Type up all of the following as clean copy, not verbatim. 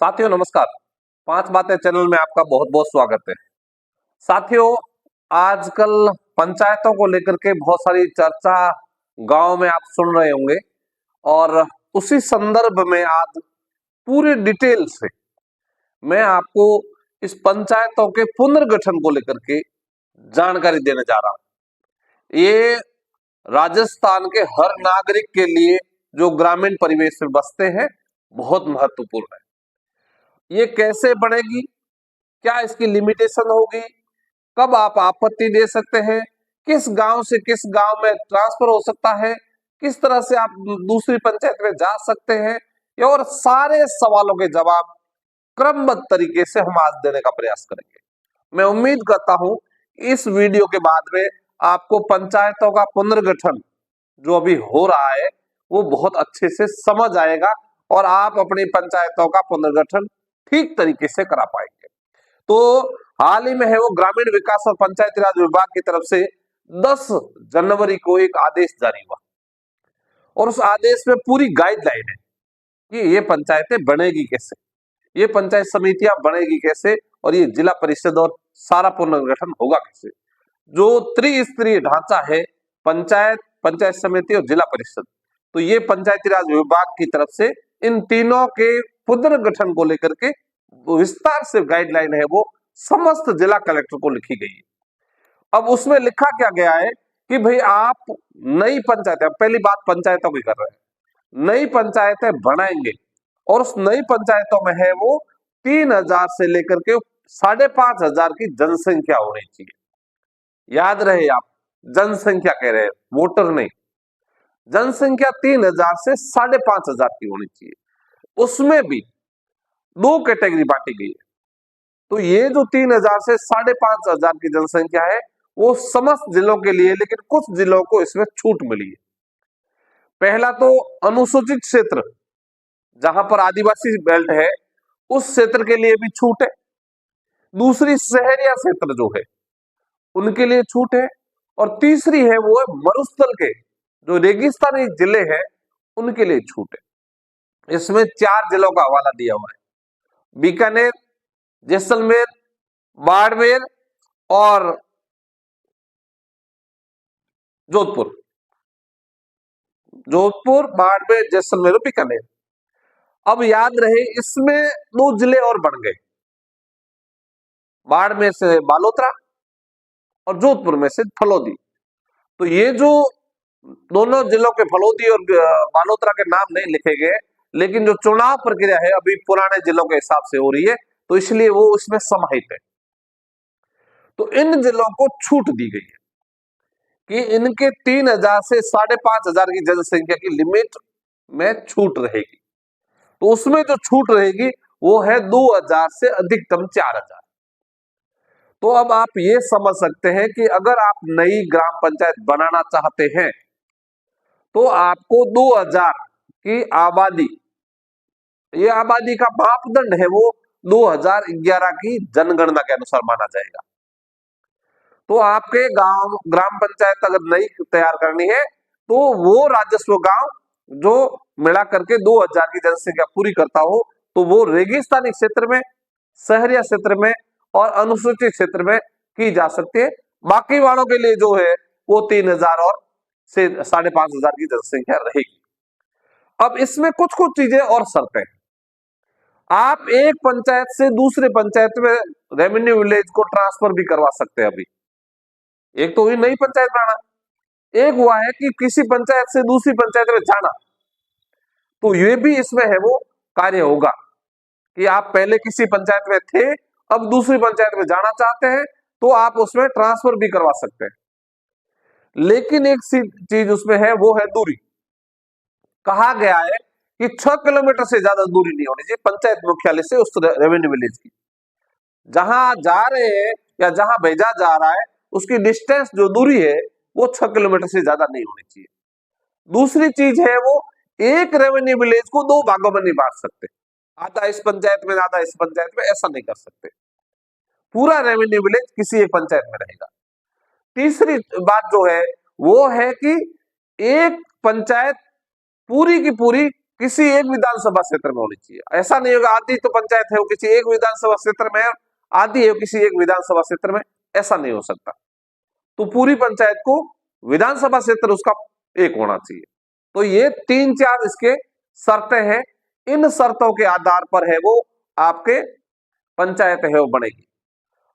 साथियों नमस्कार। पांच बातें चैनल में आपका बहुत बहुत स्वागत है। साथियों, आजकल पंचायतों को लेकर के बहुत सारी चर्चा गांव में आप सुन रहे होंगे और उसी संदर्भ में आज पूरी डिटेल से मैं आपको इस पंचायतों के पुनर्गठन को लेकर के जानकारी देने जा रहा हूं। ये राजस्थान के हर नागरिक के लिए जो ग्रामीण परिवेश में बसते हैं बहुत महत्वपूर्ण है। ये कैसे बढ़ेगी, क्या इसकी लिमिटेशन होगी, कब आप आपत्ति दे सकते हैं, किस गांव से किस गांव में ट्रांसफर हो सकता है, किस तरह से आप दूसरी पंचायत में जा सकते हैं, और सारे सवालों के जवाब क्रमबद्ध तरीके से हम आज देने का प्रयास करेंगे। मैं उम्मीद करता हूं इस वीडियो के बाद में आपको पंचायतों का पुनर्गठन जो अभी हो रहा है वो बहुत अच्छे से समझ आएगा और आप अपनी पंचायतों का पुनर्गठन ठीक तरीके से करा पाएंगे। तो हाल ही में है वो ग्रामीण विकास और पंचायती राज विभाग की तरफ से 10 जनवरी को एक आदेश जारी हुआ और उस आदेश में पूरी गाइडलाइन है कि ये पंचायतें बनेगी कैसे, ये पंचायत समितियां बनेगी कैसे और ये जिला परिषद और सारा पुनर्गठन होगा कैसे। जो त्रिस्तरीय ढांचा है पंचायत, पंचायत समिति और जिला परिषद, तो ये पंचायती राज विभाग की तरफ से इन तीनों के पुनर्गठन को लेकर के विस्तार से गाइडलाइन है वो समस्त जिला कलेक्टर को लिखी गई है। अब उसमें लिखा क्या गया है कि भाई आप नई पंचायतें, पहली बात पंचायतों की कर रहे हैं, नई पंचायतें बनाएंगे और उस नई पंचायतों में है वो 3000 से लेकर के 5500 की जनसंख्या होनी चाहिए। याद रहे, आप जनसंख्या कह रहे हैं, वोटर नहीं। जनसंख्या 3000 से 5500 की होनी चाहिए। उसमें भी दो कैटेगरी बांटी गई है। तो ये जो 3000 से 5500 की जनसंख्या है वो समस्त जिलों के लिए, लेकिन कुछ जिलों को इसमें छूट मिली है। पहला तो अनुसूचित क्षेत्र, जहां पर आदिवासी बेल्ट है उस क्षेत्र के लिए भी छूट है। दूसरी शहरिया क्षेत्र जो है उनके लिए छूट है और तीसरी है वो मरुस्थल के जो रेगिस्तानी जिले हैं उनके लिए छूट है। इसमें 4 जिलों का हवाला दिया हुआ है, बीकानेर, जैसलमेर, बाड़मेर और जोधपुर। जोधपुर, बाड़मेर, जैसलमेर और बीकानेर। अब याद रहे इसमें 2 जिले और बन गए, बाड़मेर से बालोतरा और जोधपुर में से फलोदी। तो ये जो दोनों जिलों के फलोदी और बालोतरा के नाम नहीं लिखे गए, लेकिन जो चुनाव प्रक्रिया है अभी पुराने जिलों के हिसाब से हो रही है, तो इसलिए वो उसमें समाहित है। तो इन जिलों को छूट दी गई है कि इनके 3000 से 5500 की जनसंख्या की लिमिट में छूट रहेगी। तो उसमें जो छूट रहेगी वो है 2000 से अधिकतम 4000। तो अब आप ये समझ सकते हैं कि अगर आप नई ग्राम पंचायत बनाना चाहते हैं तो आपको 2000 की आबादी, ये आबादी का मापदंड है वो 2011 की जनगणना के अनुसार माना जाएगा। तो आपके गांव ग्राम पंचायत अगर नई तैयार करनी है तो वो राजस्व गांव जो मिला करके 2000 की जनसंख्या पूरी करता हो, तो वो रेगिस्तानी क्षेत्र में, शहरिया क्षेत्र में और अनुसूचित क्षेत्र में की जा सकती है। बाकी वालों के लिए जो है वो 3000 और से 5500 की जनसंख्या रहेगी। अब इसमें कुछ कुछ चीजें और शर्तें, आप एक पंचायत से दूसरे पंचायत में रेवेन्यू विलेज को ट्रांसफर भी करवा सकते हैं। अभी एक तो हुई नई पंचायत बनाना, एक हुआ है कि किसी पंचायत से दूसरी पंचायत में जाना। तो ये भी इसमें है वो कार्य होगा कि आप पहले किसी पंचायत में थे, अब दूसरी पंचायत में जाना चाहते हैं तो आप उसमें ट्रांसफर भी करवा सकते हैं। लेकिन एक चीज उसमें है वो है दूरी। कहा गया है कि 6 किलोमीटर से ज्यादा दूरी नहीं होनी चाहिए पंचायत मुख्यालय से उस रेवेन्यू विलेज की। जहां जा रहे हैं या जहां भेजा जा रहा है उसकी डिस्टेंस, जो दूरी है वो 6 किलोमीटर से ज्यादा नहीं होनी चाहिए। दूसरी चीज है वो एक रेवेन्यू विलेज को 2 भागों में नहीं बांट सकते, आधा इस पंचायत में आधा इस पंचायत में, ऐसा नहीं कर सकते। पूरा रेवेन्यू विलेज किसी एक पंचायत में रहेगा। तीसरी बात जो है वो है कि एक पंचायत पूरी की पूरी किसी एक विधानसभा क्षेत्र में होनी चाहिए। ऐसा नहीं होगा आधी तो पंचायत है वो किसी एक विधानसभा क्षेत्र में, आधी है किसी एक विधानसभा क्षेत्र में, ऐसा नहीं हो सकता। तो पूरी पंचायत को विधानसभा क्षेत्र उसका एक होना चाहिए। तो ये 3-4 इसके शर्तें हैं, इन शर्तों के आधार पर है वो आपके पंचायत है वो बनेगी।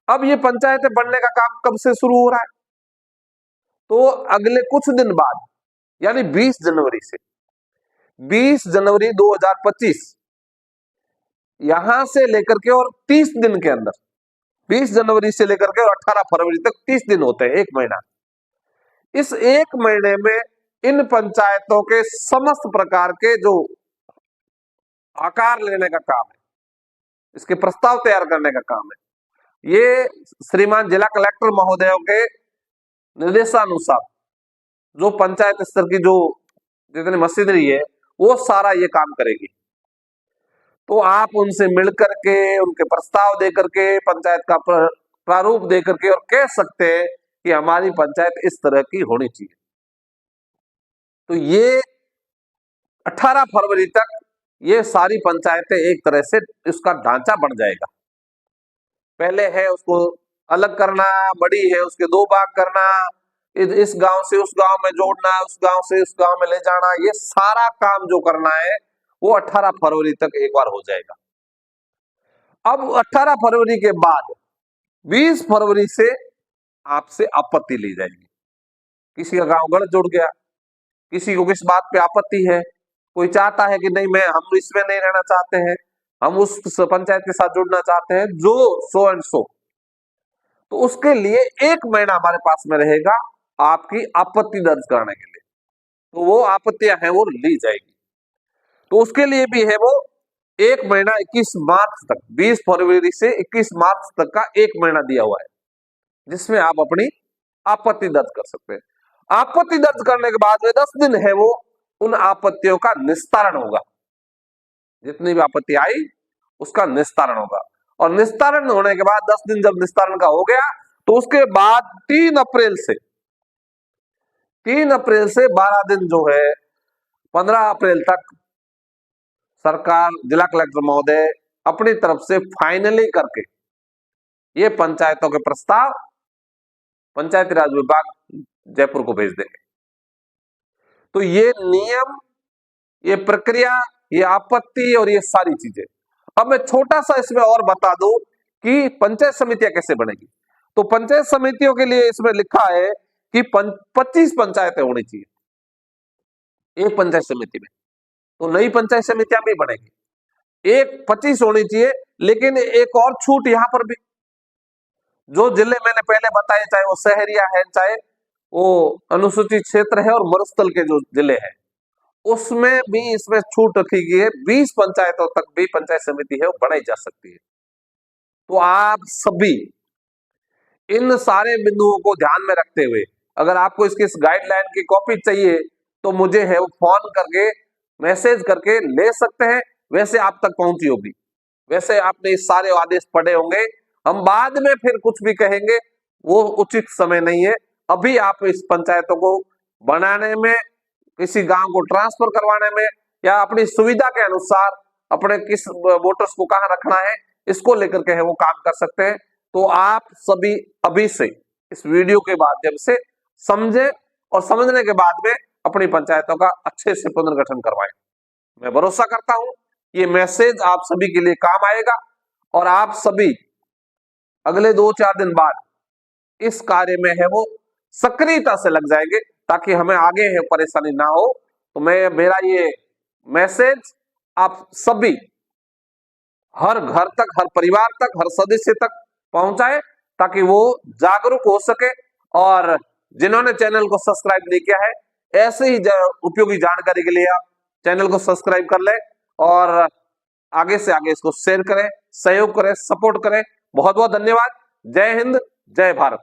अब ये पंचायतें बनने का काम कब से शुरू हो रहा है? तो अगले कुछ दिन बाद, यानी 20 जनवरी से, 20 जनवरी 2025 यहां से लेकर के और 30 दिन के अंदर, 20 जनवरी से लेकर के और 18 फरवरी तक 30 दिन होते हैं, एक महीना। इस एक महीने में इन पंचायतों के समस्त प्रकार के जो आकार लेने का काम है, इसके प्रस्ताव तैयार करने का काम है, ये श्रीमान जिला कलेक्टर महोदयों के निर्देशानुसार जो पंचायत स्तर की जो जितनी मशीनरी है वो सारा ये काम करेगी। तो आप उनसे मिल करके, उनके प्रस्ताव दे करके, पंचायत का प्रारूप दे करके और कह सकते हैं कि हमारी पंचायत इस तरह की होनी चाहिए। तो ये 18 फरवरी तक ये सारी पंचायतें एक तरह से इसका ढांचा बन जाएगा। पहले है उसको अलग करना, बड़ी है उसके 2 भाग करना, इस गांव से उस गांव में जोड़ना, उस गांव से उस गांव में ले जाना, ये सारा काम जो करना है वो 18 फरवरी तक एक बार हो जाएगा। अब 18 फरवरी के बाद 20 फरवरी से आपसे आपत्ति ली जाएगी। किसी का गांव गलत जुड़ गया, किसी को किस बात पे आपत्ति है, कोई चाहता है कि नहीं हम इसमें नहीं रहना चाहते हैं, हम उस पंचायत के साथ जुड़ना चाहते हैं जो सो एंड सो, तो उसके लिए 1 महीना हमारे पास में रहेगा आपकी आपत्ति दर्ज करने के लिए। तो वो आपत्तियां हैं वो ली जाएगी। तो उसके लिए भी है वो 1 महीना 21 मार्च तक, 20 फरवरी से 21 मार्च तक का 1 महीना दिया हुआ है, जिसमें आप अपनी आपत्ति दर्ज कर सकते हैं। आपत्ति दर्ज करने के बाद में 10 दिन है वो उन आपत्तियों का निस्तारण होगा। जितनी भी आपत्ति आई उसका निस्तारण होगा, और निस्तारण होने के बाद 10 दिन जब निस्तारण का हो गया तो उसके बाद 3 अप्रैल से 12 दिन जो है 15 अप्रैल तक सरकार, जिला कलेक्टर महोदय अपनी तरफ से फाइनली करके ये पंचायतों के प्रस्ताव पंचायती राज विभाग जयपुर को भेज देंगे। तो ये नियम, ये प्रक्रिया, ये आपत्ति और ये सारी चीजें। अब मैं छोटा सा इसमें और बता दूं कि पंचायत समितियां कैसे बनेगी। तो पंचायत समितियों के लिए इसमें लिखा है कि 25 पंचायतें होनी चाहिए एक पंचायत समिति में। तो नई पंचायत समितियां भी बनेगी, 25 होनी चाहिए। लेकिन एक और छूट यहां पर भी, जो जिले मैंने पहले बताए, चाहे वो शहरिया है, चाहे वो अनुसूचित क्षेत्र है और मरुस्थल के जो जिले हैं, उसमें भी इसमें छूट रखी गई है। 20 पंचायतों तक भी पंचायत समिति है वो बनाई जा सकती है। तो आप सभी इन सारे बिंदुओं को ध्यान में रखते हुए, अगर आपको इसकी गाइडलाइन की कॉपी चाहिए तो मुझे है वो फोन करके, मैसेज करके ले सकते हैं। वैसे आप तक पहुंची होगी, वैसे आपने इस सारे आदेश पढ़े होंगे। हम बाद में फिर कुछ भी कहेंगे वो उचित समय नहीं है। अभी आप इस पंचायतों को बनाने में, किसी गांव को ट्रांसफर करवाने में, या अपनी सुविधा के अनुसार अपने किस वोटर्स को कहां रखना है, इसको लेकर के है वो काम कर सकते हैं। तो आप सभी अभी से इस वीडियो के माध्यम से समझे, और समझने के बाद में अपनी पंचायतों का अच्छे से पुनर्गठन करवाएं। मैं भरोसा करता हूं ये मैसेज आप सभी के लिए काम आएगा, और आप सभी अगले 2-4 दिन बाद इस कार्य में है वो सक्रियता से लग जाएंगे, ताकि हमें आगे है परेशानी ना हो। तो मेरा ये मैसेज आप सभी हर घर तक, हर परिवार तक, हर सदस्य तक पहुंचाए, ताकि वो जागरूक हो सके। और जिन्होंने चैनल को सब्सक्राइब नहीं किया है, ऐसे ही उपयोगी जानकारी के लिए आप चैनल को सब्सक्राइब कर लें और आगे से आगे इसको शेयर करें, सहयोग करें, सपोर्ट करें। बहुत बहुत धन्यवाद। जय हिंद, जय भारत।